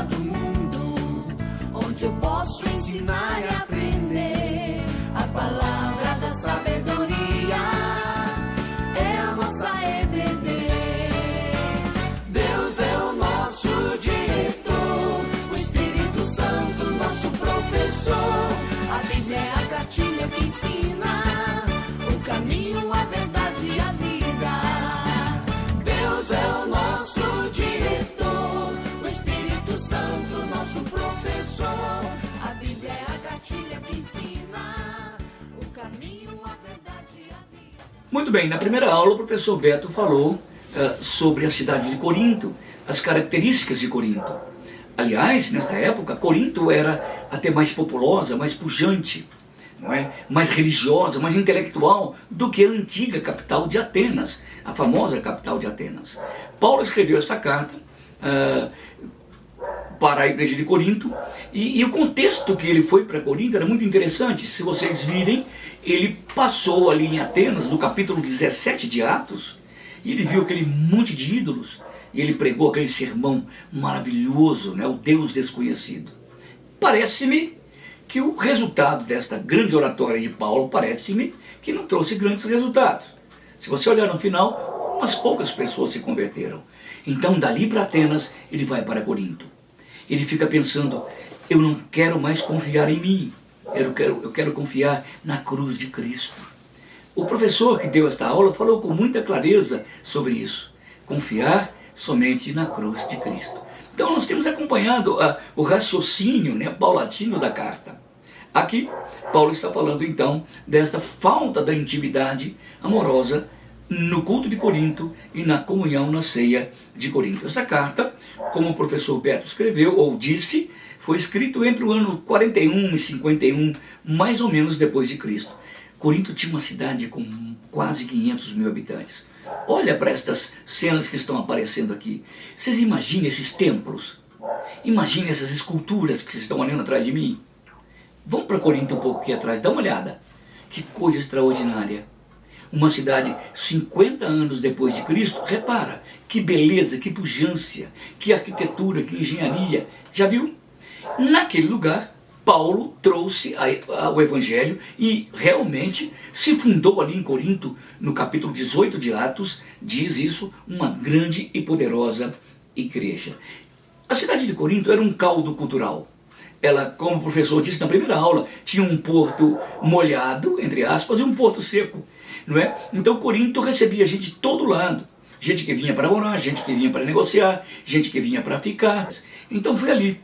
escola do mundo, onde eu posso ensinar e aprender. A palavra da sabedoria é a nossa EBD. Deus é o nosso diretor, o Espírito Santo nosso professor. A Bíblia é a cartilha que ensina o caminho, a verdade e a vida. Deus é o nosso diretor, o Espírito Santo nosso professor. A Bíblia é a cartilha que ensina o caminho, a verdade e a vida. Muito bem, na primeira aula o professor Beto falou sobre a cidade de Corinto, as características de Corinto. Aliás, nesta época, Corinto era até mais populosa, mais pujante, não é? Mais religiosa, mais intelectual do que a antiga capital de Atenas, a famosa capital de Atenas. Paulo escreveu essa carta para a igreja de Corinto, e o contexto que ele foi para Corinto era muito interessante. Se vocês virem, ele passou ali em Atenas, no capítulo 17 de Atos, e ele viu aquele monte de ídolos, e ele pregou aquele sermão maravilhoso, né, o Deus desconhecido. Parece-me que o resultado desta grande oratória de Paulo, parece-me que não trouxe grandes resultados. Se você olhar no final, umas poucas pessoas se converteram. Então, dali para Atenas, ele vai para Corinto. Ele fica pensando, eu não quero mais confiar em mim, eu quero confiar na cruz de Cristo. O professor que deu esta aula falou com muita clareza sobre isso, confiar somente na cruz de Cristo. Então nós temos acompanhado o raciocínio, né, paulatino da carta. Aqui, Paulo está falando então desta falta da intimidade amorosa no culto de Corinto e na comunhão na ceia de Corinto. Essa carta, como o professor Beto escreveu ou disse, foi escrito entre o ano 41 e 51, mais ou menos depois de Cristo. Corinto tinha uma cidade com quase 500 mil habitantes. Olha para estas cenas que estão aparecendo aqui. Vocês imaginem esses templos? Imaginem essas esculturas que vocês estão olhando atrás de mim? Vamos para Corinto um pouco aqui atrás, dá uma olhada. Que coisa extraordinária. Uma cidade 50 anos depois de Cristo, repara, que beleza, que pujança, que arquitetura, que engenharia. Já viu? Naquele lugar, Paulo trouxe o Evangelho e realmente se fundou ali em Corinto, no capítulo 18 de Atos, diz isso, uma grande e poderosa igreja. A cidade de Corinto era um caldo cultural. Ela, como o professor disse na primeira aula, tinha um porto molhado, entre aspas, e um porto seco, não é? Então Corinto recebia gente de todo lado, gente que vinha para morar, gente que vinha para negociar, gente que vinha para ficar. Então foi ali,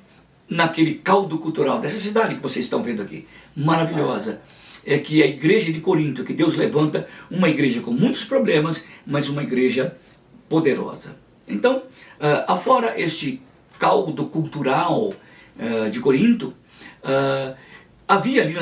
naquele caldo cultural dessa cidade que vocês estão vendo aqui, maravilhosa, é que a igreja de Corinto, que Deus levanta, uma igreja com muitos problemas, mas uma igreja poderosa. Então, afora este caldo cultural de Corinto, havia ali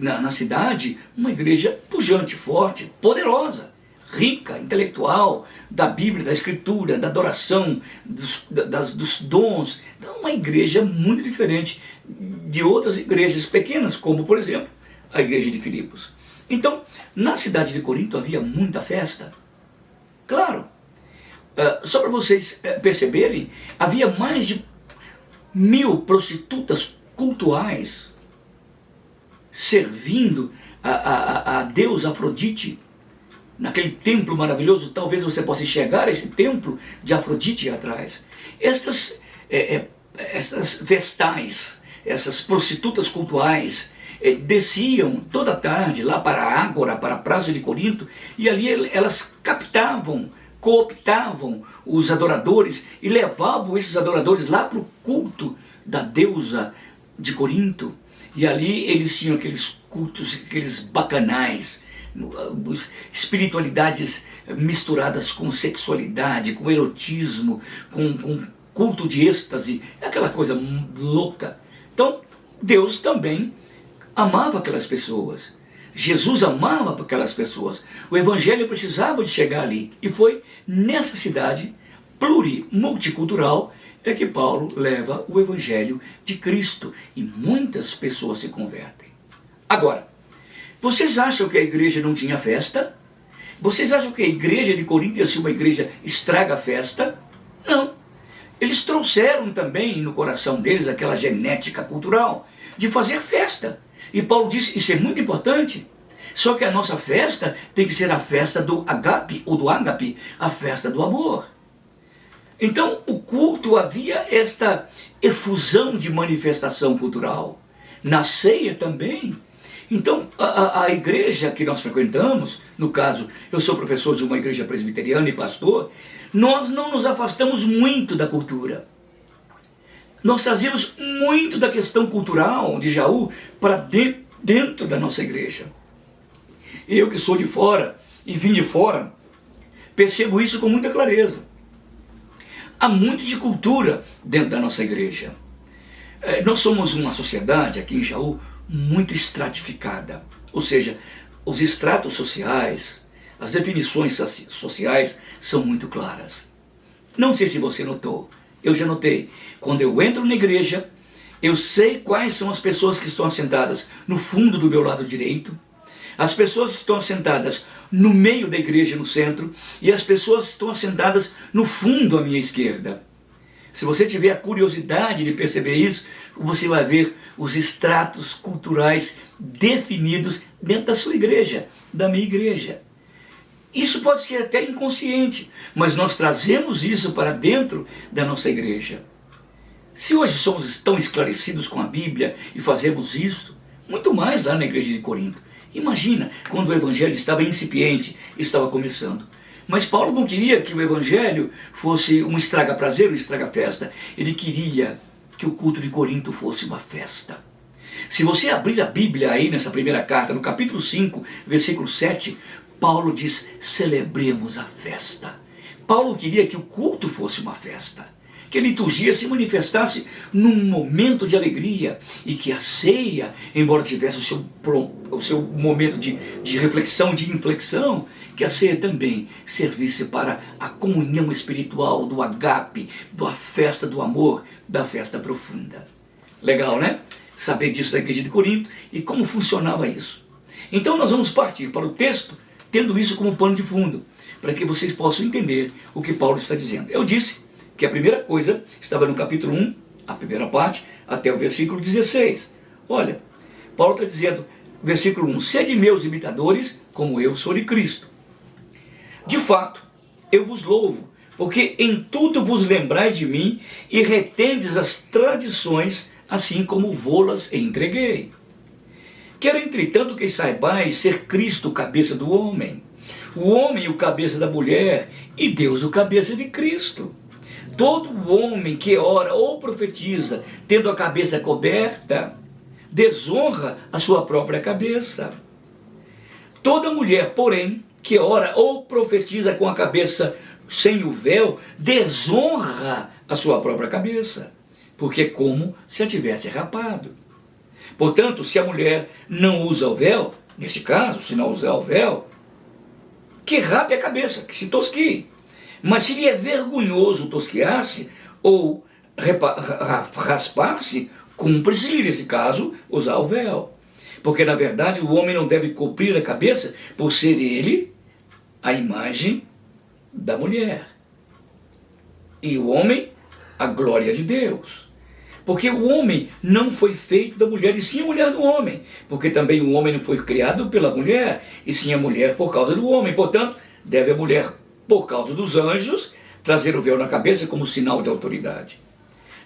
na cidade uma igreja pujante, forte, poderosa, rica, intelectual, da Bíblia, da Escritura, da adoração, dos dons. Então, uma igreja muito diferente de outras igrejas pequenas, como, por exemplo, a igreja de Filipos. Então, na cidade de Corinto havia muita festa. Claro, só para vocês perceberem, havia mais de 1000 prostitutas cultuais servindo a deusa Afrodite, naquele templo maravilhoso. Talvez você possa enxergar esse templo de Afrodite atrás. Estas vestais, essas prostitutas cultuais, desciam toda tarde lá para a Ágora, para a Praça de Corinto, e ali elas captavam, cooptavam os adoradores e levavam esses adoradores lá para o culto da deusa de Corinto. E ali eles tinham aqueles cultos, aqueles bacanais, espiritualidades misturadas com sexualidade, com erotismo, com culto de êxtase, aquela coisa louca. Então, Deus também amava aquelas pessoas. Jesus amava aquelas pessoas. O Evangelho precisava de chegar ali. E foi nessa cidade multicultural é que Paulo leva o Evangelho de Cristo. E muitas pessoas se convertem. Agora, vocês acham que a igreja não tinha festa? Vocês acham que a igreja de Corinto ia ser uma igreja estraga-festa? Não. eles trouxeram também no coração deles aquela genética cultural de fazer festa. E Paulo disse, isso é muito importante. Só que a nossa festa tem que ser a festa do agape ou do ágape, a festa do amor. Então, o culto havia esta efusão de manifestação cultural. Na ceia também. Então, a igreja que nós frequentamos, no caso, eu sou professor de uma igreja presbiteriana e pastor, nós não nos afastamos muito da cultura. Nós trazemos muito da questão cultural de Jaú para dentro da nossa igreja. Eu que sou de fora e vim de fora, percebo isso com muita clareza. Há muito de cultura dentro da nossa igreja. Nós somos uma sociedade aqui em Jaú muito estratificada. Ou seja, os estratos sociais, as definições sociais são muito claras. Não sei se você notou, eu já notei. Quando eu entro na igreja, eu sei quais são as pessoas que estão assentadas no fundo do meu lado direito, as pessoas que estão assentadas no meio da igreja, no centro, e as pessoas que estão assentadas no fundo à minha esquerda. Se você tiver a curiosidade de perceber isso, você vai ver os estratos culturais definidos dentro da sua igreja, da minha igreja. Isso pode ser até inconsciente, mas nós trazemos isso para dentro da nossa igreja. Se hoje somos tão esclarecidos com a Bíblia e fazemos isso, muito mais lá na igreja de Corinto. Imagina quando o evangelho estava incipiente, estava começando. Mas Paulo não queria que o evangelho fosse um estraga-prazer, um estraga-festa. Ele queria que o culto de Corinto fosse uma festa. Se você abrir a Bíblia aí nessa primeira carta, no capítulo 5, versículo 7, Paulo diz, celebremos a festa. Paulo queria que o culto fosse uma festa, que a liturgia se manifestasse num momento de alegria e que a ceia, embora tivesse o seu momento de reflexão, de inflexão, que a ceia também servisse para a comunhão espiritual, do agape, da festa do amor, da festa profunda. Legal, né? Saber disso da igreja de Corinto e como funcionava isso. Então nós vamos partir para o texto, tendo isso como pano de fundo, para que vocês possam entender o que Paulo está dizendo. Eu disse que a primeira coisa estava no capítulo 1, a primeira parte, até o versículo 16. Olha, Paulo está dizendo, versículo 1, sede meus imitadores, como eu sou de Cristo. De fato, eu vos louvo, porque em tudo vos lembrais de mim e retendes as tradições, assim como vô-las entreguei. Quero, entretanto, que saibais ser Cristo o cabeça do homem, o homem o cabeça da mulher, e Deus o cabeça de Cristo. Todo homem que ora ou profetiza, tendo a cabeça coberta, desonra a sua própria cabeça. Toda mulher, porém, que ora ou profetiza com a cabeça sem o véu, desonra a sua própria cabeça, porque é como se a tivesse rapado. Portanto, se a mulher não usa o véu, nesse caso, se não usar o véu, que rape a cabeça, que se tosquie. Mas se lhe é vergonhoso tosquear-se ou raspar-se, cumpre-se-lhe, nesse caso, usar o véu. Porque, na verdade, o homem não deve cobrir a cabeça por ser ele a imagem da mulher. E o homem, a glória de Deus. Porque o homem não foi feito da mulher, e sim a mulher do homem. Porque também o homem não foi criado pela mulher, e sim a mulher por causa do homem. Portanto, deve a mulher, por causa dos anjos, trazer o véu na cabeça como sinal de autoridade.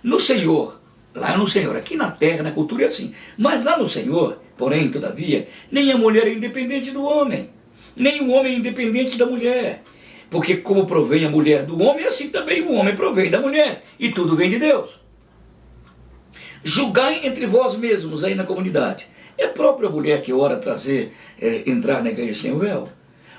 No Senhor, lá no Senhor, aqui na terra, na cultura é assim, mas lá no Senhor, porém, todavia, nem a mulher é independente do homem, nem o homem é independente da mulher, porque como provém a mulher do homem, assim também o homem provém da mulher, e tudo vem de Deus. Julgai entre vós mesmos aí na comunidade, é a própria mulher que ora entrar na igreja sem o véu?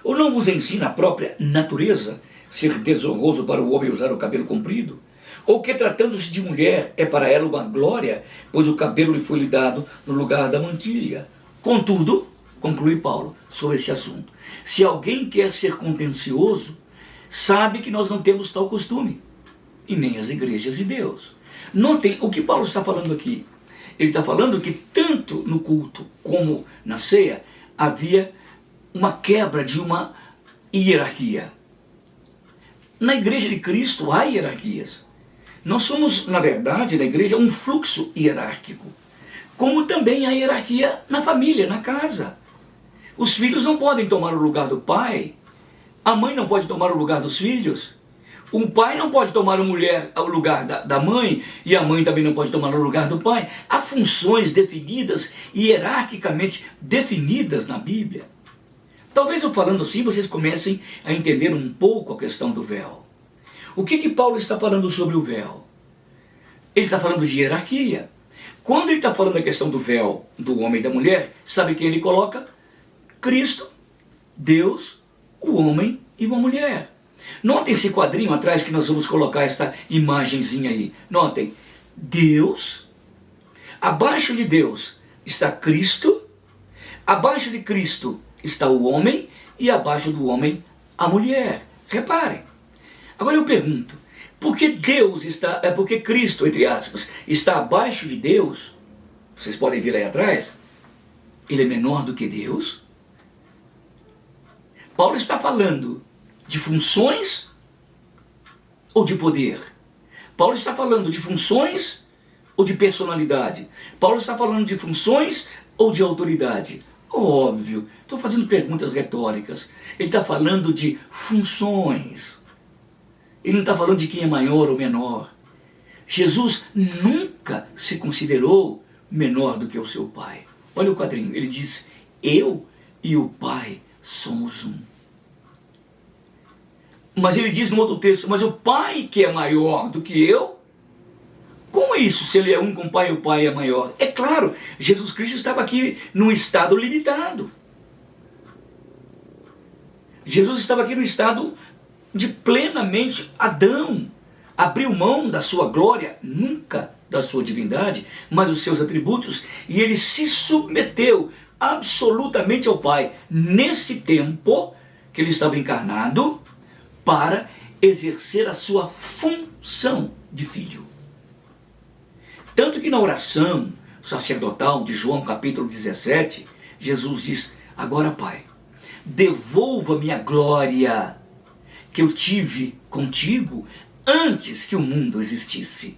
Ou não vos ensina a própria natureza ser desonroso para o homem usar o cabelo comprido? Ou que, tratando-se de mulher, é para ela uma glória, pois o cabelo lhe foi dado no lugar da mantilha? Contudo, conclui Paulo sobre esse assunto, se alguém quer ser contencioso, sabe que nós não temos tal costume, e nem as igrejas de Deus. Notem o que Paulo está falando aqui. Ele está falando que tanto no culto como na ceia havia uma quebra de uma hierarquia. Na igreja de Cristo há hierarquias. Nós somos, na verdade, na igreja, um fluxo hierárquico, como também a hierarquia na família, na casa. Os filhos não podem tomar o lugar do pai, a mãe não pode tomar o lugar dos filhos, o pai não pode tomar o lugar da mãe, e a mãe também não pode tomar o lugar do pai. Há funções definidas, hierarquicamente definidas na Bíblia. Talvez eu falando assim, vocês comecem a entender um pouco a questão do véu. O que Paulo está falando sobre o véu? Ele está falando de hierarquia. Quando ele está falando da questão do véu do homem e da mulher, sabe quem ele coloca? Cristo, Deus, o homem e uma mulher. Notem esse quadrinho atrás que nós vamos colocar esta imagenzinha aí. Notem, Deus, abaixo de Deus está Cristo, abaixo de Cristo está o homem e abaixo do homem a mulher. Reparem. Agora eu pergunto, por que porque Cristo, entre aspas, está abaixo de Deus? Vocês podem vir aí atrás. Ele é menor do que Deus? Paulo está falando de funções ou de poder? Paulo está falando de funções ou de personalidade? Paulo está falando de funções ou de autoridade? Óbvio, estou fazendo perguntas retóricas. Ele está falando de funções. Ele não está falando de quem é maior ou menor. Jesus nunca se considerou menor do que o seu Pai. Olha o quadrinho, ele diz, eu e o Pai somos um. Mas ele diz no outro texto, mas o Pai que é maior do que eu? Como é isso, se ele é um com o Pai e o Pai é maior? É claro, Jesus Cristo estava aqui num estado limitado. Jesus estava aqui no estado de plenamente Adão. Abriu mão da sua glória, nunca da sua divindade, mas os seus atributos, e ele se submeteu absolutamente ao Pai, nesse tempo que ele estava encarnado, para exercer a sua função de filho. Tanto que na oração sacerdotal de João capítulo 17, Jesus diz, agora Pai, devolva-me a glória que eu tive contigo antes que o mundo existisse.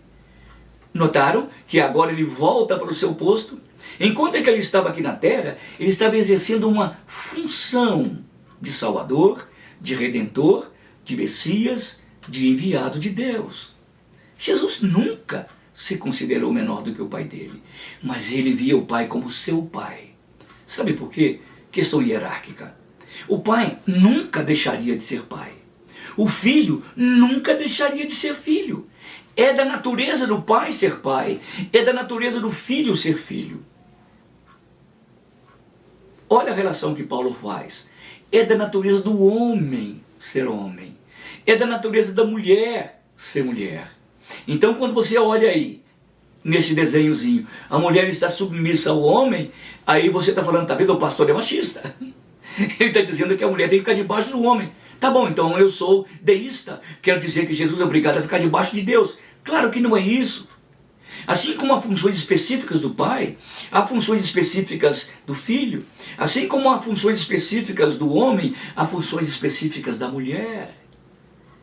Notaram que agora ele volta para o seu posto? Enquanto ele estava aqui na terra, ele estava exercendo uma função de Salvador, de Redentor, de Messias, de enviado de Deus. Jesus nunca se considerou menor do que o pai dele, mas ele via o pai como seu pai. Sabe por quê? Questão hierárquica. O pai nunca deixaria de ser pai. O filho nunca deixaria de ser filho. É da natureza do pai ser pai, é da natureza do filho ser filho. Olha a relação que Paulo faz. É da natureza do homem ser homem. É da natureza da mulher ser mulher. Então quando você olha aí, nesse desenhozinho, a mulher está submissa ao homem, aí você está falando, tá vendo, o pastor é machista. Ele está dizendo que a mulher tem que ficar debaixo do homem. Tá bom, então eu sou deísta, quero dizer que Jesus é obrigado a ficar debaixo de Deus. Claro que não é isso. Assim como há funções específicas do pai, há funções específicas do filho, assim como há funções específicas do homem, há funções específicas da mulher.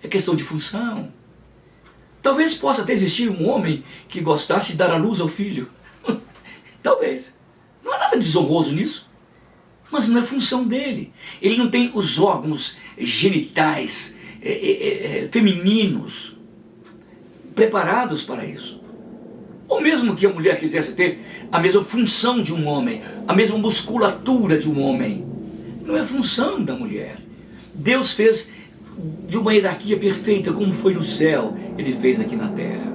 É questão de função. Talvez possa até existir um homem que gostasse de dar à luz ao filho. Talvez. Não há nada desonroso nisso. Mas não é função dele. Ele não tem os órgãos genitais femininos preparados para isso. Ou mesmo que a mulher quisesse ter a mesma função de um homem, a mesma musculatura de um homem. Não é função da mulher. Deus fez de uma hierarquia perfeita, como foi no céu, ele fez aqui na terra.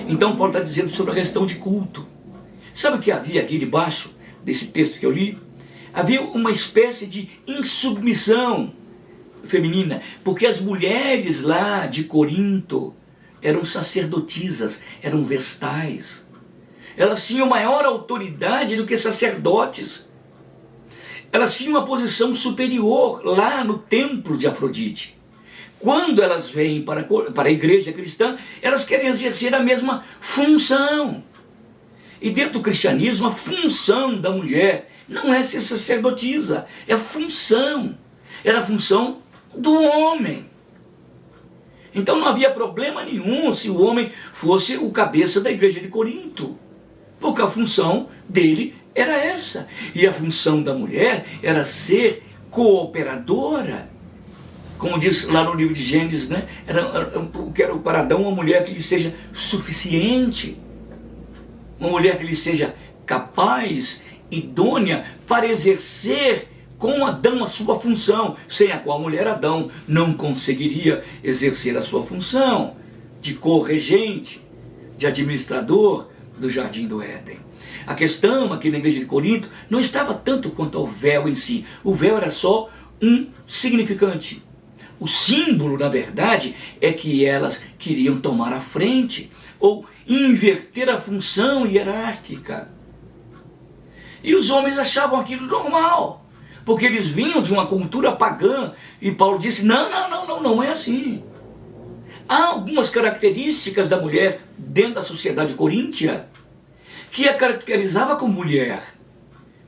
Então Paulo está dizendo sobre a questão de culto. Sabe o que havia aqui debaixo desse texto que eu li? Havia uma espécie de insubmissão feminina, porque as mulheres lá de Corinto eram sacerdotisas, eram vestais. Elas tinham maior autoridade do que sacerdotes. Elas tinham uma posição superior lá no templo de Afrodite. Quando elas vêm para a igreja cristã, elas querem exercer a mesma função. E dentro do cristianismo, a função da mulher não é ser sacerdotisa, é a função. Era a função do homem. Então não havia problema nenhum se o homem fosse o cabeça da igreja de Corinto, porque a função dele era essa. E a função da mulher era ser cooperadora. Como diz lá no livro de Gênesis, né? Quero para Adão uma mulher que lhe seja suficiente, uma mulher que lhe seja capaz, idônea para exercer com Adão a sua função, sem a qual a mulher Adão não conseguiria exercer a sua função de corregente, de administrador do jardim do Éden. A questão aqui na igreja de Corinto não estava tanto quanto ao véu em si. O véu era só um significante. O símbolo, na verdade, é que elas queriam tomar a frente ou inverter a função hierárquica. E os homens achavam aquilo normal, porque eles vinham de uma cultura pagã, e Paulo disse, não é assim. Há algumas características da mulher dentro da sociedade coríntia que a caracterizava como mulher.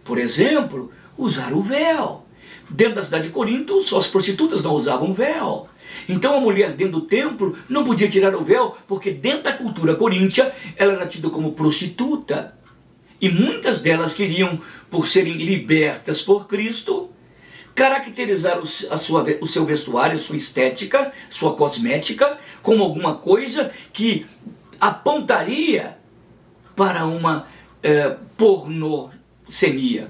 Por exemplo, usar o véu. Dentro da cidade de Corinto, só as prostitutas não usavam véu. Então a mulher dentro do templo não podia tirar o véu, porque dentro da cultura coríntia ela era tida como prostituta. E muitas delas queriam, por serem libertas por Cristo, caracterizar o seu vestuário, sua estética, sua cosmética, como alguma coisa que apontaria para uma pornocemia.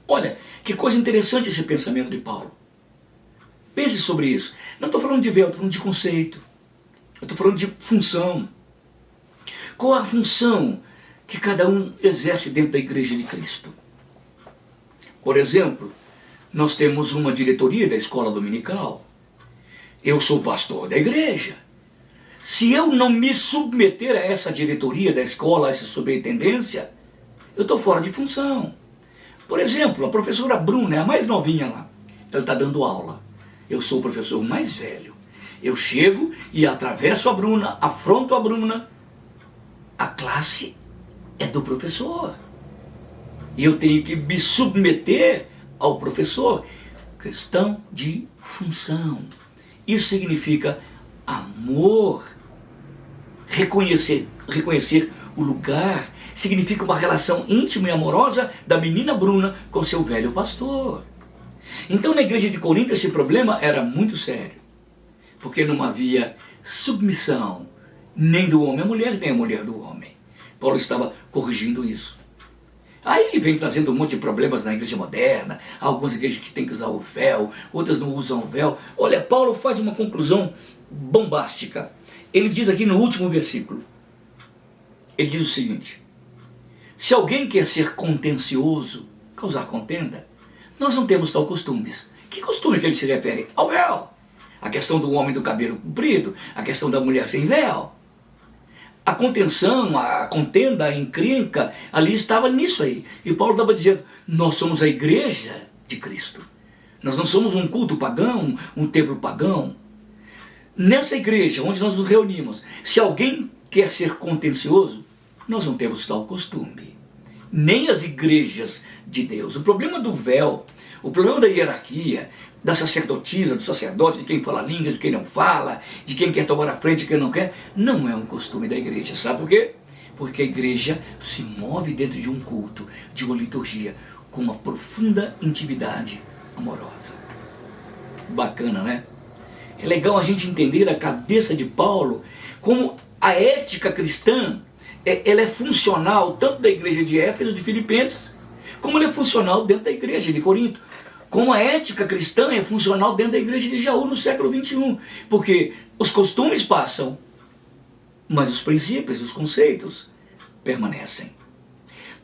Olha, que coisa interessante esse pensamento de Paulo. Pense sobre isso. Não estou falando de véu, estou falando de conceito. Eu estou falando de função. Qual a função que cada um exerce dentro da igreja de Cristo? Por exemplo, nós temos uma diretoria da escola dominical. Eu sou pastor da igreja. Se eu não me submeter a essa diretoria da escola, a essa superintendência, eu estou fora de função. Por exemplo, a professora Bruna é a mais novinha lá. Ela está dando aula. Eu sou o professor mais velho. Eu chego e atravesso a Bruna, afronto a Bruna. A classe é do professor. E eu tenho que me submeter ao professor. Questão de função. Isso significa amor. Reconhecer o lugar. Significa uma relação íntima e amorosa da menina Bruna com seu velho pastor. Então na igreja de Corinto esse problema era muito sério. Porque não havia submissão nem do homem à mulher, nem a mulher do homem. Paulo estava corrigindo isso. Aí vem trazendo um monte de problemas na igreja moderna. Há algumas igrejas que têm que usar o véu, outras não usam o véu. Olha, Paulo faz uma conclusão bombástica. Ele diz aqui no último versículo. Ele diz o seguinte: se alguém quer ser contencioso, causar contenda, nós não temos tal costumes. Que costume que ele se refere? Ao véu. A questão do homem do cabelo comprido, a questão da mulher sem véu. A contenção, a contenda, a encrenca, ali estava nisso aí. E Paulo estava dizendo, nós somos a igreja de Cristo. Nós não somos um culto pagão, um templo pagão. Nessa igreja onde nós nos reunimos, se alguém quer ser contencioso, nós não temos tal costume. Nem as igrejas de Deus. O problema do véu, o problema da hierarquia, da sacerdotisa, do sacerdote, de quem fala a língua, de quem não fala, de quem quer tomar a frente, de quem não quer, não é um costume da igreja. Sabe por quê? Porque a igreja se move dentro de um culto, de uma liturgia, com uma profunda intimidade amorosa. Bacana, né? É legal a gente entender a cabeça de Paulo, como a ética cristã, ela é funcional tanto da igreja de Éfeso, de Filipenses, como ela é funcional dentro da igreja de Corinto. Como a ética cristã é funcional dentro da igreja de Jaú no século 21. Porque os costumes passam, mas os princípios, os conceitos permanecem.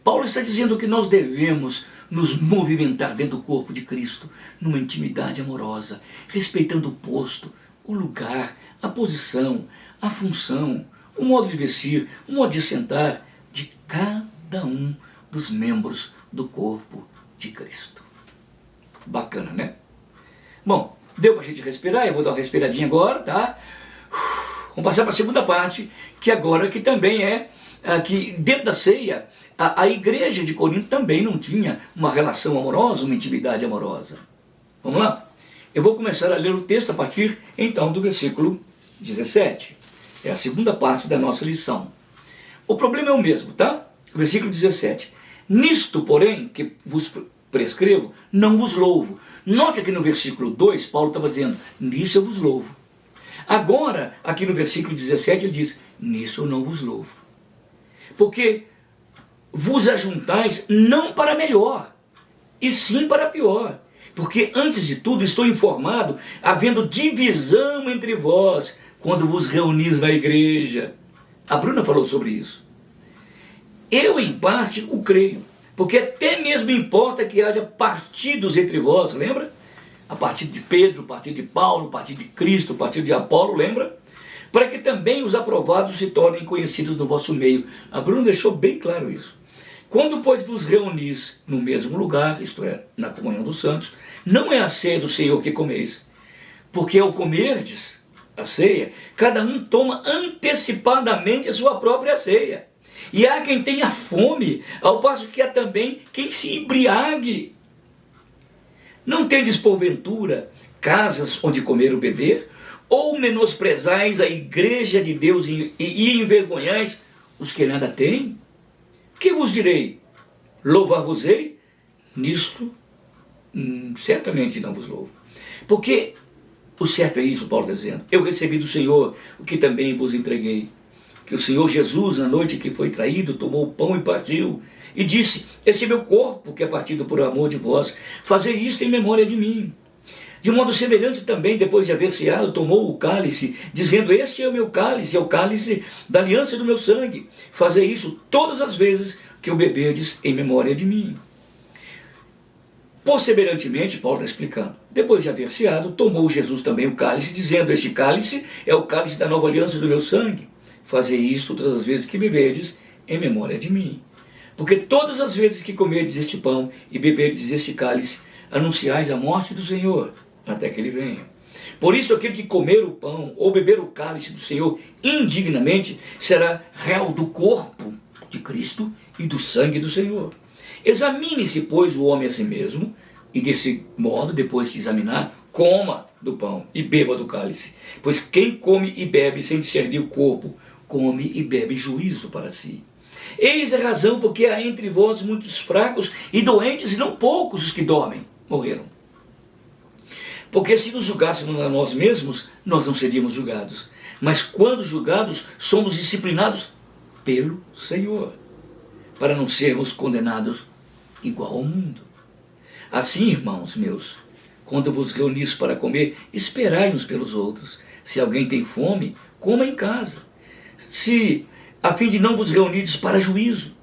Paulo está dizendo que nós devemos nos movimentar dentro do corpo de Cristo, numa intimidade amorosa, respeitando o posto, o lugar, a posição, a função, o modo de vestir, o modo de sentar de cada um dos membros do corpo de Cristo. Bacana, né? Bom, deu pra gente respirar, eu vou dar uma respiradinha agora, tá? Vamos passar para a segunda parte, que agora que também é que dentro da ceia, a igreja de Corinto também não tinha uma relação amorosa, uma intimidade amorosa. Vamos lá? Eu vou começar a ler o texto a partir, então, do versículo 17. É a segunda parte da nossa lição. O problema é o mesmo, tá? Versículo 17. Nisto, porém, que vos prescrevo, não vos louvo. Note que no versículo 2, Paulo estava dizendo, nisso eu vos louvo. Agora, aqui no versículo 17, ele diz, nisso eu não vos louvo. Porque vos ajuntais não para melhor, e sim para pior. Porque, antes de tudo, estou informado, havendo divisão entre vós, quando vos reunis na igreja. A Bruna falou sobre isso. Eu, em parte, o creio. Porque até mesmo importa que haja partidos entre vós, lembra? A partido de Pedro, o partido de Paulo, o partido de Cristo, o partido de Apolo, lembra? Para que também os aprovados se tornem conhecidos no vosso meio. A Bruna deixou bem claro isso. Quando, pois, vos reunis no mesmo lugar, isto é, na comunhão dos santos, não é a ceia do Senhor que comeis, porque ao comerdes a ceia, cada um toma antecipadamente a sua própria ceia. E há quem tenha fome, ao passo que há também quem se embriague. Não tendes, porventura, casas onde comer ou beber? Ou menosprezais a igreja de Deus e envergonhais os que nada têm? Que vos direi? Louvar-vos-ei? Nisto, certamente não vos louvo. Porque o certo é isso, Paulo está dizendo. Eu recebi do Senhor o que também vos entreguei. Que o Senhor Jesus, na noite que foi traído, tomou o pão e partiu. E disse, esse é meu corpo, que é partido por amor de vós. Fazei isto em memória de mim. De modo semelhante também, depois de haver ceado, tomou o cálice, dizendo, este é o meu cálice, é o cálice da aliança do meu sangue. Fazei isso todas as vezes que o beberdes em memória de mim. Por semelhantemente, Paulo está explicando, depois de haver ceado, tomou Jesus também o cálice, dizendo, este cálice é o cálice da nova aliança do meu sangue. Fazei isso todas as vezes que beberdes em memória de mim. Porque todas as vezes que comerdes este pão e beberdes este cálice, anunciais a morte do Senhor, até que ele venha. Por isso, aquele que comer o pão ou beber o cálice do Senhor indignamente, será réu do corpo de Cristo e do sangue do Senhor. Examine-se, pois, o homem a si mesmo, e desse modo, depois de examinar, coma do pão e beba do cálice. Pois quem come e bebe sem discernir o corpo, come e bebe juízo para si. Eis a razão porque há entre vós muitos fracos e doentes, e não poucos os que dormem, morreram. Porque se nos julgássemos a nós mesmos, nós não seríamos julgados. Mas quando julgados, somos disciplinados pelo Senhor, para não sermos condenados igual ao mundo. Assim, irmãos meus, quando vos reunis para comer, esperai uns pelos outros. Se alguém tem fome, coma em casa. A fim de não vos reunirdes para juízo.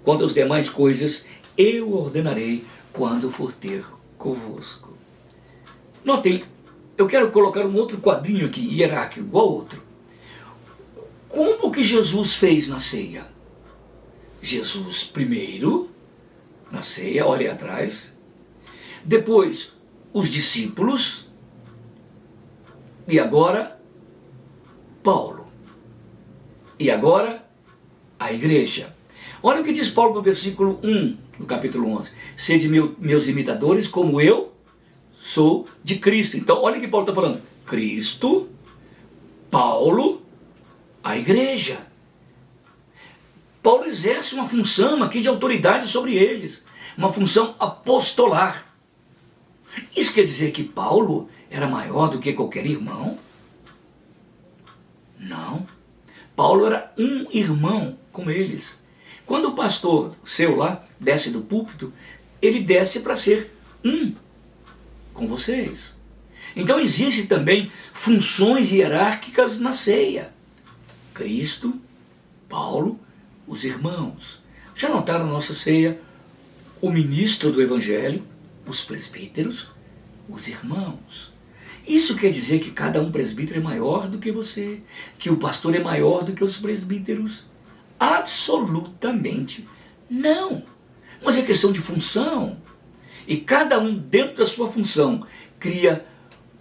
Quanto às demais coisas, eu ordenarei quando for ter convosco. Notem, eu quero colocar um outro quadrinho aqui, hierárquico, igual outro. Como que Jesus fez na ceia? Jesus primeiro, na ceia, olha aí atrás. Depois, os discípulos. E agora, Paulo. E agora, a igreja. Olha o que diz Paulo no versículo 1, no capítulo 11. Sede meus imitadores, como eu sou de Cristo. Então, olha o que Paulo está falando. Cristo, Paulo, a igreja. Paulo exerce uma função aqui de autoridade sobre eles. Uma função apostolar. Isso quer dizer que Paulo era maior do que qualquer irmão? Não. Paulo era um irmão com eles. Quando o pastor seu lá desce do púlpito, ele desce para ser um com vocês. Então existem também funções hierárquicas na ceia. Cristo, Paulo, os irmãos. Já notaram na nossa ceia o ministro do evangelho, os presbíteros, os irmãos. Isso quer dizer que cada um presbítero é maior do que você, que o pastor é maior do que os presbíteros? Absolutamente não. Mas é questão de função. E cada um, dentro da sua função, cria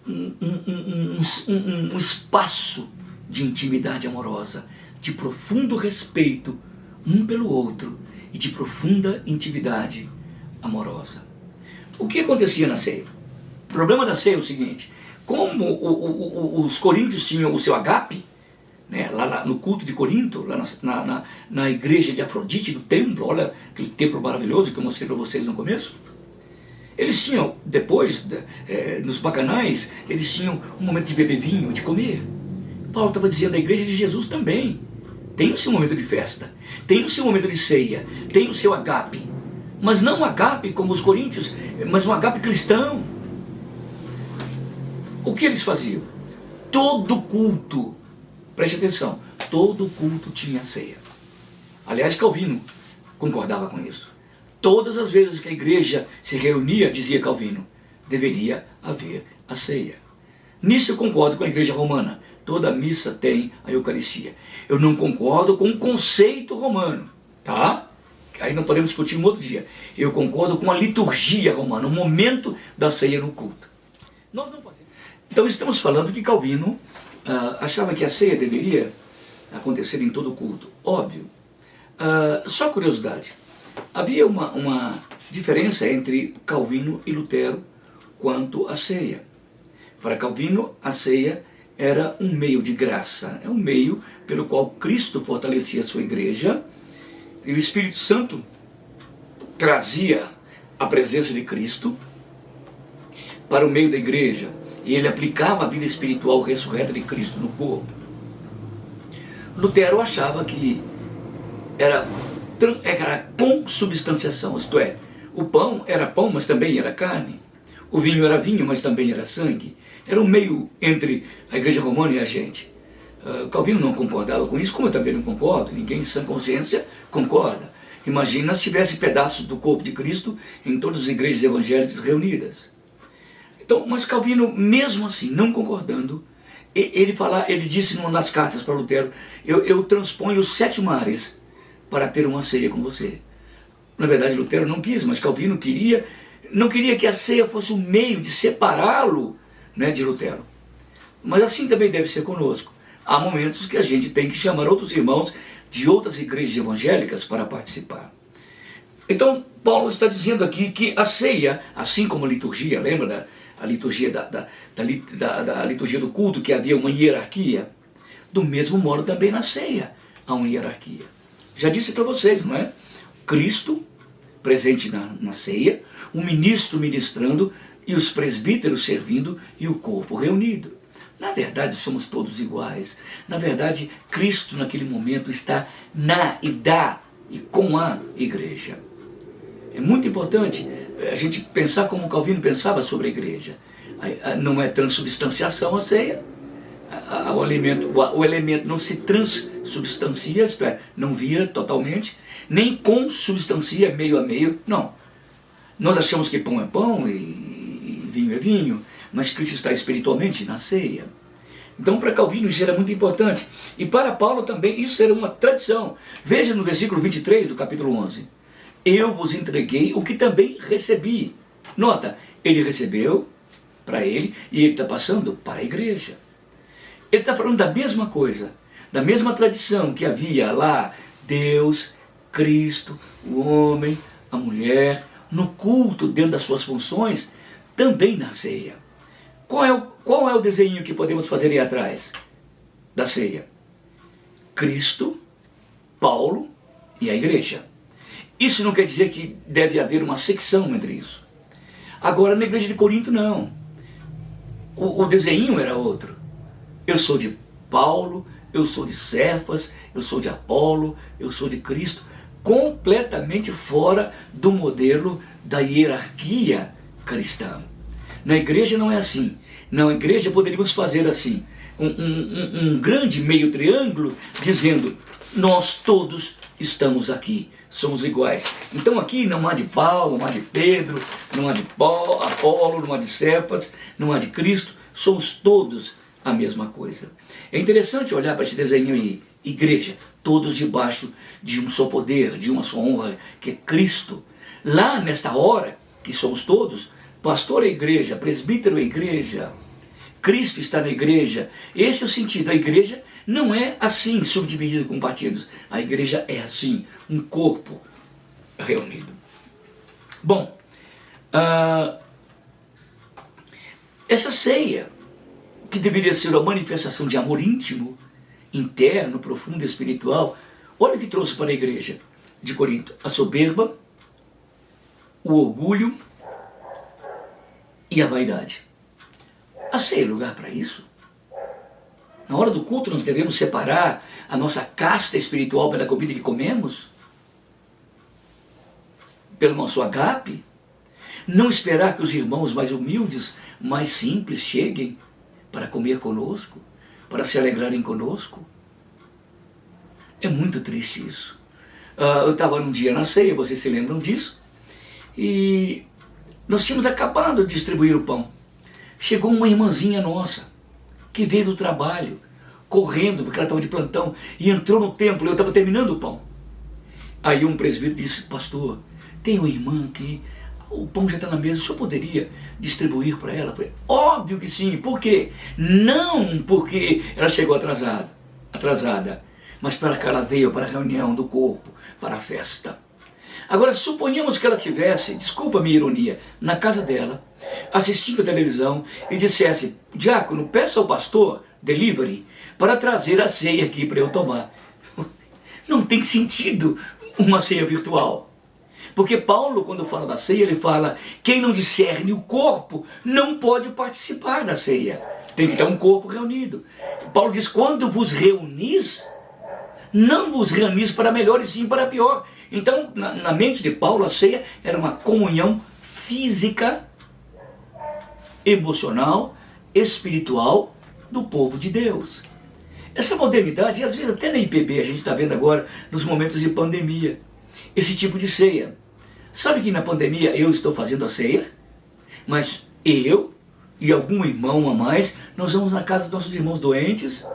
um espaço de intimidade amorosa, de profundo respeito um pelo outro e de profunda intimidade amorosa. O que acontecia na ceia? problema da ceia é o seguinte: como os coríntios tinham o seu agape, né, lá no culto de Corinto, lá na igreja de Afrodite do templo, olha aquele templo maravilhoso que eu mostrei para vocês no começo. Eles tinham, depois, nos bacanais, eles tinham um momento de beber vinho, de comer. Paulo estava dizendo, a igreja de Jesus também tem o seu momento de festa, tem o seu momento de ceia, tem o seu agape. Mas não um agape como os coríntios, mas um agape cristão. O que eles faziam? Todo culto, preste atenção, todo culto tinha ceia. Aliás, Calvino concordava com isso. Todas as vezes que a igreja se reunia, dizia Calvino, deveria haver a ceia. Nisso eu concordo com a igreja romana. Toda missa tem a Eucaristia. Eu não concordo com o conceito romano, tá? Aí não podemos discutir um outro dia. Eu concordo com a liturgia romana, o momento da ceia no culto. Nós não fazemos. Então estamos falando que Calvino achava que a ceia deveria acontecer em todo o culto. Óbvio. Só curiosidade. Havia uma diferença entre Calvino e Lutero quanto à ceia. Para Calvino, a ceia era um meio de graça, é um meio pelo qual Cristo fortalecia a sua igreja, e o Espírito Santo trazia a presença de Cristo para o meio da igreja, e ele aplicava a vida espiritual ressurreta de Cristo no corpo. Lutero achava que era consubstanciação, isto é, o pão era pão, mas também era carne, o vinho era vinho, mas também era sangue. Era um meio entre a igreja romana e a gente. Calvino não concordava com isso, como eu também não concordo, ninguém em sã consciência concorda. Imagina se tivesse pedaços do corpo de Cristo em todas as igrejas evangélicas reunidas. Então, mas Calvino, mesmo assim, não concordando, ele disse numa das cartas para Lutero, eu transponho os 7 mares para ter uma ceia com você. Na verdade, Lutero não quis, mas Calvino não queria que a ceia fosse um meio de separá-lo, né, de Lutero. Mas assim também deve ser conosco. Há momentos que a gente tem que chamar outros irmãos de outras igrejas evangélicas para participar. Então, Paulo está dizendo aqui que a ceia, assim como a liturgia, lembra da liturgia da liturgia do culto, que havia uma hierarquia? Do mesmo modo também na ceia há uma hierarquia. Já disse para vocês, não é? Cristo presente na ceia, o ministro ministrando e os presbíteros servindo e o corpo reunido. Na verdade, somos todos iguais. Na verdade, Cristo naquele momento está e com a igreja. É muito importante a gente pensar como Calvino pensava sobre a igreja. Não é transubstanciação a ceia. O elemento não se transubstancia, isto é, não vira totalmente, nem consubstancia meio a meio, não. Nós achamos que pão é pão e vinho é vinho, mas Cristo está espiritualmente na ceia. Então, para Calvino isso era muito importante. E para Paulo também isso era uma tradição. Veja no versículo 23 do capítulo 11. Eu vos entreguei o que também recebi. Nota, ele recebeu para ele e ele está passando para a igreja. Ele está falando da mesma coisa, da mesma tradição que havia lá, Deus, Cristo, o homem, a mulher, no culto, dentro das suas funções, também na ceia. Qual é o desenho que podemos fazer aí atrás da ceia? Cristo, Paulo e a igreja. Isso não quer dizer que deve haver uma secção entre isso. Agora, na igreja de Corinto, não. O desenho era outro. Eu sou de Paulo, eu sou de Cefas, eu sou de Apolo, eu sou de Cristo, completamente fora do modelo da hierarquia cristã. Na igreja não é assim. Na igreja poderíamos fazer assim, um grande meio triângulo, dizendo, nós todos estamos aqui, somos iguais. Então aqui não há de Paulo, não há de Pedro, não há de Apolo, não há de Cefas, não há de Cristo, somos todos a mesma coisa. É interessante olhar para esse desenho aí, igreja, todos debaixo de um só poder, de uma só honra, que é Cristo. Lá nesta hora, que somos todos, pastor é igreja, presbítero é igreja, Cristo está na igreja. Esse é o sentido. A igreja não é assim, subdividida com partidos. A igreja é assim, um corpo reunido. Bom, Essa ceia, que deveria ser uma manifestação de amor íntimo, interno, profundo, espiritual, olha o que trouxe para a igreja de Corinto: a soberba, o orgulho e a vaidade. A ceia é lugar para isso? Na hora do culto nós devemos separar a nossa casta espiritual pela comida que comemos? Pelo nosso agape? Não esperar que os irmãos mais humildes, mais simples, cheguem para comer conosco, para se alegrarem conosco? É muito triste isso. Eu estava num dia na ceia, vocês se lembram disso? E nós tínhamos acabado de distribuir o pão. Chegou uma irmãzinha nossa, que veio do trabalho, correndo, porque ela estava de plantão, e entrou no templo, eu estava terminando o pão. Aí um presbítero disse: pastor, tem uma irmã aqui, o pão já está na mesa, o senhor poderia distribuir para ela? Eu falei: óbvio que sim. Por quê? Não porque ela chegou atrasada, mas para que ela veio para a reunião do corpo, para a festa. Agora, suponhamos que ela tivesse, desculpa a minha ironia, na casa dela, assistindo a televisão e dissesse: diácono, peça ao pastor, delivery, para trazer a ceia aqui para eu tomar. Não tem sentido uma ceia virtual. Porque Paulo, quando fala da ceia, ele fala: quem não discerne o corpo não pode participar da ceia. Tem que ter um corpo reunido. Paulo diz: quando vos reunis, não vos reunis para melhor e sim para pior. Então, na mente de Paulo, a ceia era uma comunhão física, emocional, espiritual do povo de Deus. Essa modernidade, e às vezes até na IPB a gente está vendo agora, nos momentos de pandemia, esse tipo de ceia. Sabe que na pandemia eu estou fazendo a ceia, mas eu e algum irmão a mais, nós vamos na casa dos nossos irmãos doentes,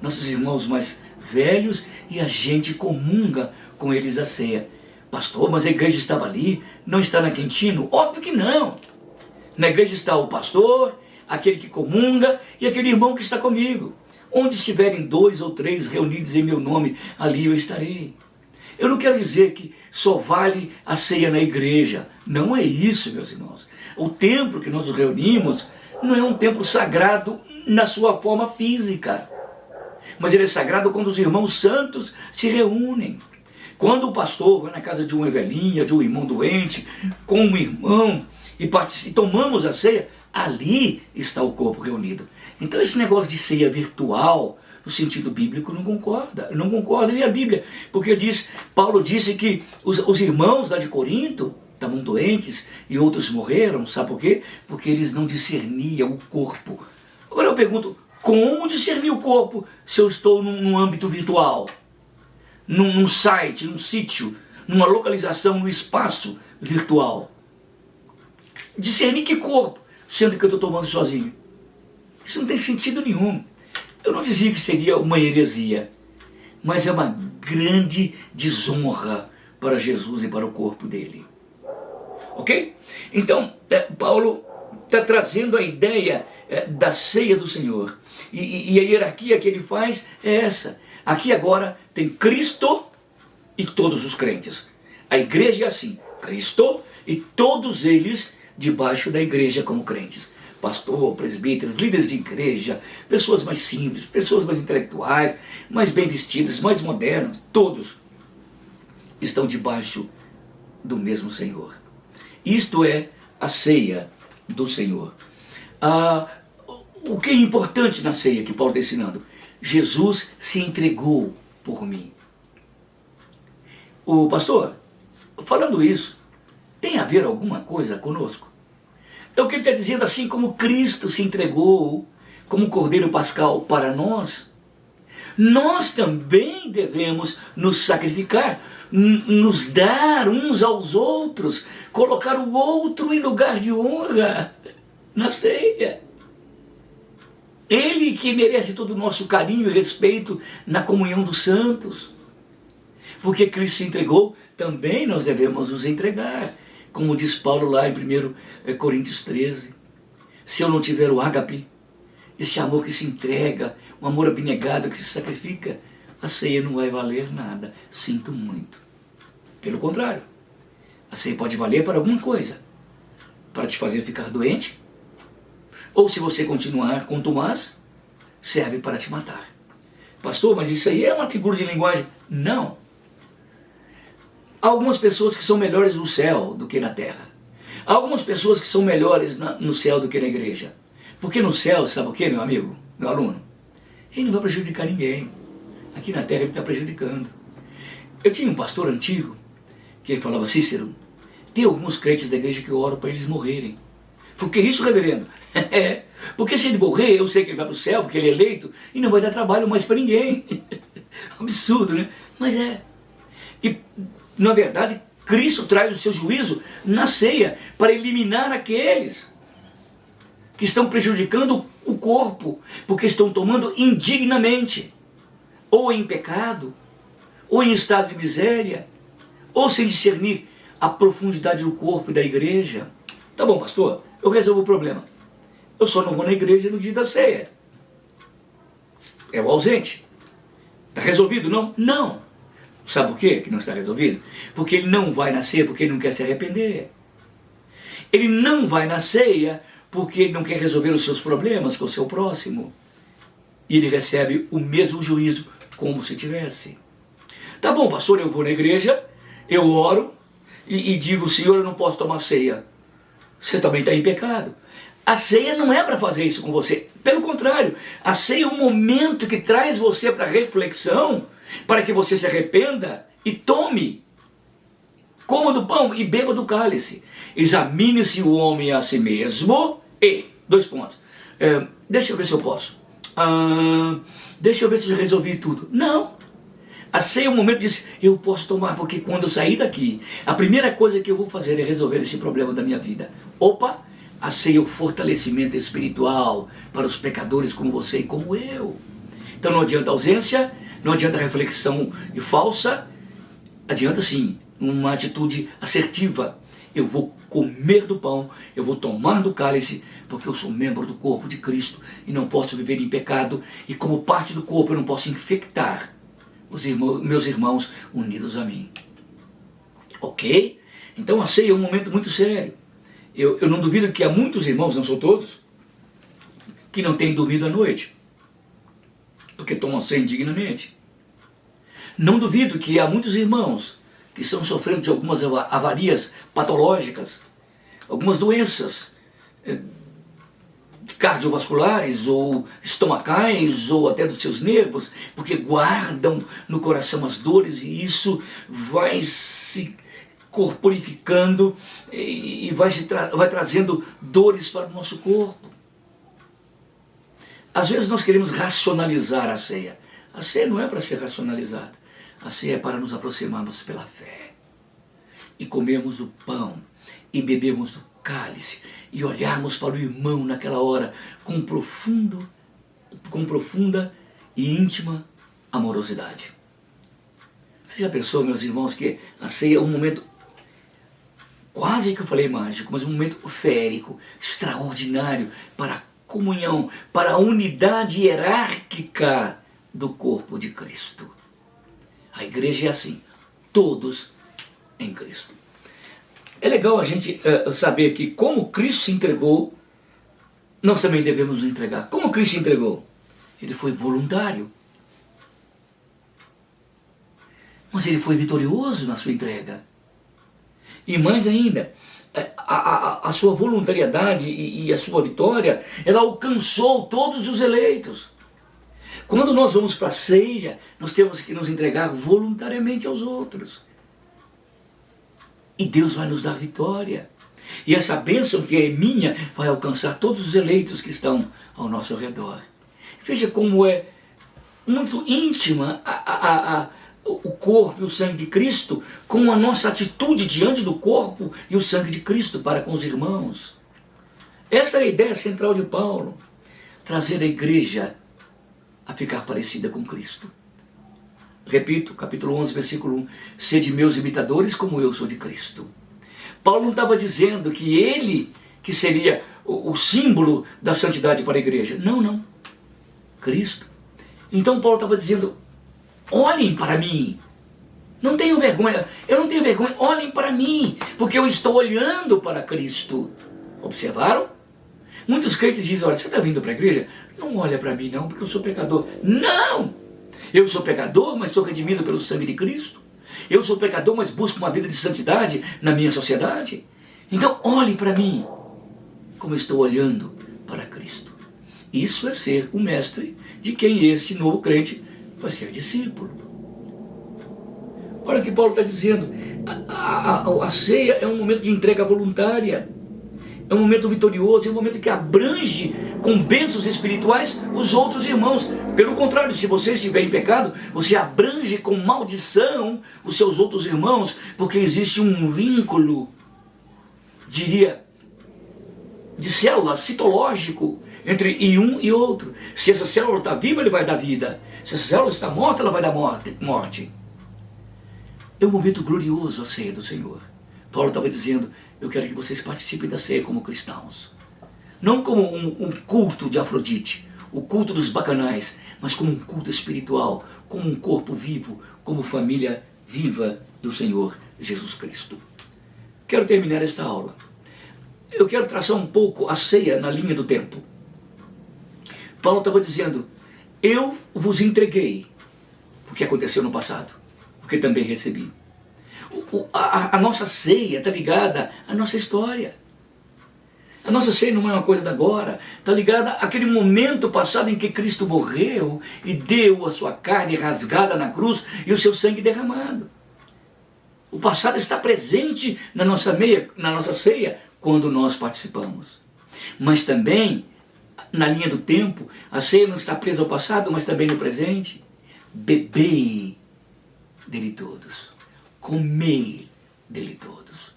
nossos irmãos mais velhos, e a gente comunga com eles a ceia. Pastor, mas a igreja estava ali, não está na Quintino? Óbvio que não. Na igreja está o pastor, aquele que comunga e aquele irmão que está comigo. Onde estiverem 2 ou 3 reunidos em meu nome, ali eu estarei. Eu não quero dizer que só vale a ceia na igreja. Não é isso, meus irmãos. O templo que nós nos reunimos não é um templo sagrado na sua forma física. Mas ele é sagrado quando os irmãos santos se reúnem. Quando o pastor vai na casa de uma velhinha, de um irmão doente, com um irmão, e tomamos a ceia, ali está o corpo reunido. Então esse negócio de ceia virtual, no sentido bíblico, não concorda nem a Bíblia. Porque Paulo disse que os irmãos lá de Corinto estavam doentes e outros morreram, sabe por quê? Porque eles não discerniam o corpo. Agora eu pergunto: como discernir o corpo se eu estou num âmbito virtual? Num site, num sítio, numa localização, num espaço virtual? Discernir que corpo, sendo que eu estou tomando sozinho? Isso não tem sentido nenhum. Eu não dizia que seria uma heresia, mas é uma grande desonra para Jesus e para o corpo dele. Ok? Então, Paulo está trazendo a ideia da ceia do Senhor. E a hierarquia que ele faz é essa. Aqui agora tem Cristo e todos os crentes. A igreja é assim: Cristo e todos eles debaixo da igreja como crentes. Pastor, presbíteros, líderes de igreja, pessoas mais simples, pessoas mais intelectuais, mais bem vestidas, mais modernas, todos estão debaixo do mesmo Senhor. Isto é a ceia do Senhor. O que é importante na ceia que Paulo está ensinando? Jesus se entregou por mim. O pastor, falando isso, tem a ver alguma coisa conosco? É o que ele está dizendo: assim como Cristo se entregou como Cordeiro Pascal para nós, nós também devemos nos sacrificar, nos dar uns aos outros, colocar o outro em lugar de honra na ceia. Ele que merece todo o nosso carinho e respeito na comunhão dos santos. Porque Cristo se entregou, também nós devemos nos entregar. Como diz Paulo lá em 1 Coríntios 13. Se eu não tiver o ágape, esse amor que se entrega, um amor abnegado que se sacrifica, a ceia não vai valer nada. Sinto muito. Pelo contrário, a ceia pode valer para alguma coisa. Para te fazer ficar doente, Ou se você continuar contumaz, serve para te matar. Pastor, mas isso aí é uma figura de linguagem? Não. Há algumas pessoas que são melhores no céu do que na terra. Há algumas pessoas que são melhores no céu do que na igreja. Porque no céu, sabe o que, meu amigo, meu aluno? Ele não vai prejudicar ninguém. Aqui na terra ele está prejudicando. Eu tinha um pastor antigo, que ele falava, Cícero, tem alguns crentes da igreja que eu oro para eles morrerem. Por que isso, reverendo? Porque se ele morrer, eu sei que ele vai para o céu, porque ele é eleito, e não vai dar trabalho mais para ninguém. Absurdo, né? Mas é. E, na verdade, Cristo traz o seu juízo na ceia para eliminar aqueles que estão prejudicando o corpo, porque estão tomando indignamente, ou em pecado, ou em estado de miséria, ou sem discernir a profundidade do corpo e da igreja. Tá bom, pastor, eu resolvo o problema. Eu só não vou na igreja no dia da ceia. É o ausente. Está resolvido? Não? Não. Sabe por quê que não está resolvido? Porque ele não vai na ceia porque ele não quer se arrepender. Ele não vai na ceia porque ele não quer resolver os seus problemas com o seu próximo. E ele recebe o mesmo juízo como se tivesse. Tá bom, pastor, eu vou na igreja, eu oro e digo, Senhor, eu não posso tomar ceia. Você também está em pecado. A ceia não é para fazer isso com você. Pelo contrário, a ceia é um momento que traz você para reflexão, para que você se arrependa e tome. Coma do pão e beba do cálice. Examine-se o homem a si mesmo e, 2 pontos, deixa eu ver se eu posso. Deixa eu ver se eu resolvi tudo. Não. A ceia é um momento de dizer, eu posso tomar, porque quando eu sair daqui, a primeira coisa que eu vou fazer é resolver esse problema da minha vida. Opa, a ceia é o fortalecimento espiritual para os pecadores como você e como eu. Então não adianta ausência, não adianta reflexão falsa, adianta sim uma atitude assertiva. Eu vou comer do pão, eu vou tomar do cálice, porque eu sou membro do corpo de Cristo e não posso viver em pecado, e como parte do corpo eu não posso infectar meus irmãos unidos a mim. Ok? Então a ceia é um momento muito sério. Eu não duvido que há muitos irmãos, não são todos, que não têm dormido à noite, porque tomam ceia indignamente. Não duvido que há muitos irmãos que estão sofrendo de algumas avarias patológicas, algumas doenças cardiovasculares ou estomacais ou até dos seus nervos, porque guardam no coração as dores e isso vai se corporificando e vai trazendo dores para o nosso corpo. Às vezes nós queremos racionalizar a ceia. A ceia não é para ser racionalizada. A ceia é para nos aproximarmos pela fé. E comermos o pão e bebemos do cálice e olharmos para o irmão naquela hora com profunda e íntima amorosidade. Você já pensou, meus irmãos, que a ceia é um momento, quase que eu falei mágico, mas um momento férico, extraordinário para a comunhão, para a unidade hierárquica do corpo de Cristo. A igreja é assim, todos em Cristo. É legal a gente saber que como Cristo se entregou, nós também devemos nos entregar. Como Cristo se entregou? Ele foi voluntário. Mas ele foi vitorioso na sua entrega. E mais ainda, a sua voluntariedade e a sua vitória, ela alcançou todos os eleitos. Quando nós vamos para a ceia, nós temos que nos entregar voluntariamente aos outros. E Deus vai nos dar vitória. E essa bênção que é minha vai alcançar todos os eleitos que estão ao nosso redor. Veja como é muito íntima o corpo e o sangue de Cristo com a nossa atitude diante do corpo e o sangue de Cristo para com os irmãos. Essa é a ideia central de Paulo. Trazer a igreja a ficar parecida com Cristo. Repito, capítulo 11, versículo 1. Sede meus imitadores como eu sou de Cristo. Paulo não estava dizendo que ele que seria o símbolo da santidade para a igreja. Não, não. Cristo. Então Paulo estava dizendo, olhem para mim. Não tenham vergonha. Eu não tenho vergonha. Olhem para mim. Porque eu estou olhando para Cristo. Observaram? Muitos crentes dizem, olha, você está vindo para a igreja? Não olha para mim não, porque eu sou pecador. Não! Eu sou pecador, mas sou redimido pelo sangue de Cristo. Eu sou pecador, mas busco uma vida de santidade na minha sociedade. Então olhe para mim, como eu estou olhando para Cristo. Isso é ser o mestre de quem este novo crente vai ser discípulo. Olha o que Paulo está dizendo. A ceia é um momento de entrega voluntária. É um momento vitorioso, é um momento que abrange com bênçãos espirituais os outros irmãos. Pelo contrário, se você estiver em pecado, você abrange com maldição os seus outros irmãos, porque existe um vínculo, diria, de célula citológico entre um e outro. Se essa célula está viva, ele vai dar vida. Se essa célula está morta, ela vai dar morte. É um momento glorioso a ceia do Senhor. Paulo estava dizendo, eu quero que vocês participem da ceia como cristãos. Não como um culto de Afrodite, o culto dos bacanais, mas como um culto espiritual, como um corpo vivo, como família viva do Senhor Jesus Cristo. Quero terminar esta aula. Eu quero traçar um pouco a ceia na linha do tempo. Paulo estava dizendo, eu vos entreguei o que aconteceu no passado, o que também recebi. A nossa ceia está ligada à nossa história. A nossa ceia não é uma coisa da agora, está ligada àquele momento passado em que Cristo morreu e deu a sua carne rasgada na cruz e o seu sangue derramado. O passado está presente na nossa ceia quando nós participamos. Mas também, na linha do tempo, a ceia não está presa ao passado, mas também no presente. Bebei dele todos. Comei dele todos.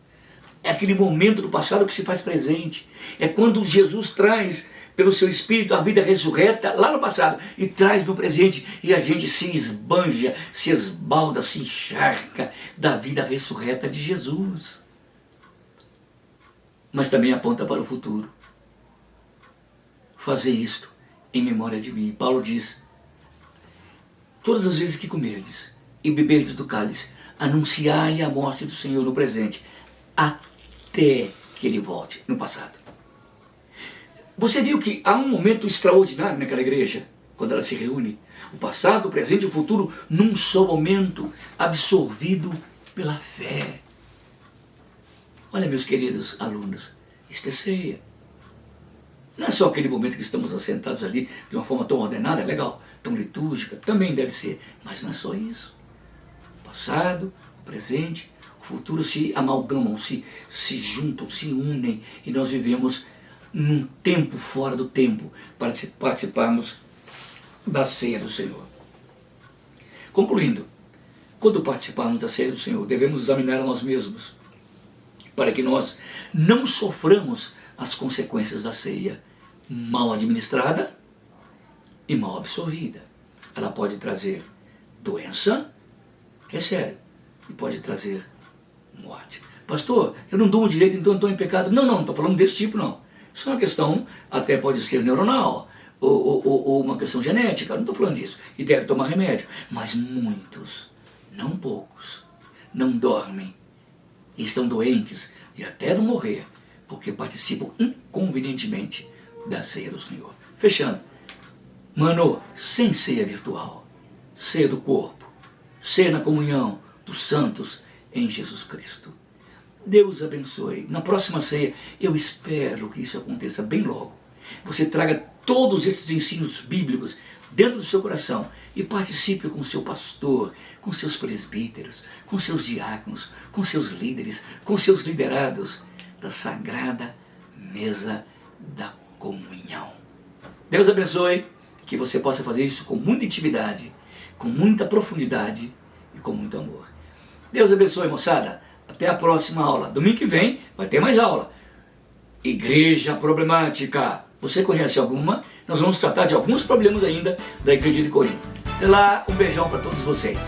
É aquele momento do passado que se faz presente. É quando Jesus traz, pelo seu Espírito, a vida ressurreta lá no passado e traz no presente. E a gente se esbanja, se esbalda, se encharca da vida ressurreta de Jesus. Mas também aponta para o futuro. Fazer isto em memória de mim. Paulo diz, todas as vezes que comerdes e beberdes do cálice, anunciai a morte do Senhor no presente, até que ele volte no passado. Você viu que há um momento extraordinário naquela igreja, quando ela se reúne? O passado, o presente e o futuro, num só momento, absorvido pela fé. Olha, meus queridos alunos, isto é ceia. Não é só aquele momento que estamos assentados ali de uma forma tão ordenada, legal, tão litúrgica, também deve ser, mas não é só isso. O passado, o presente, o futuro se amalgamam, se juntam, se unem, e nós vivemos num tempo fora do tempo para participarmos da ceia do Senhor. Concluindo, quando participarmos da ceia do Senhor, devemos examinar a nós mesmos, para que nós não soframos as consequências da ceia mal administrada e mal absorvida. Ela pode trazer doença, é sério, e pode trazer morte. Pastor, eu não dou direito, então eu estou em pecado. Não estou falando desse tipo, não. Isso é uma questão, até pode ser neuronal, ou uma questão genética, não estou falando disso. E deve tomar remédio. Mas muitos, não poucos, não dormem, e estão doentes, e até vão morrer, porque participam inconvenientemente da ceia do Senhor. Fechando, mano, sem ceia virtual, ceia do corpo, ceia na comunhão dos santos em Jesus Cristo. Deus abençoe. Na próxima ceia, eu espero que isso aconteça bem logo. Você traga todos esses ensinos bíblicos dentro do seu coração e participe com o seu pastor, com seus presbíteros, com seus diáconos, com seus líderes, com seus liderados da sagrada mesa da comunhão. Deus abençoe, que você possa fazer isso com muita intimidade, com muita profundidade e com muito amor. Deus abençoe, moçada. Até a próxima aula. Domingo que vem vai ter mais aula. Igreja problemática. Você conhece alguma? Nós vamos tratar de alguns problemas ainda da igreja de Corinto. Até lá, um beijão para todos vocês.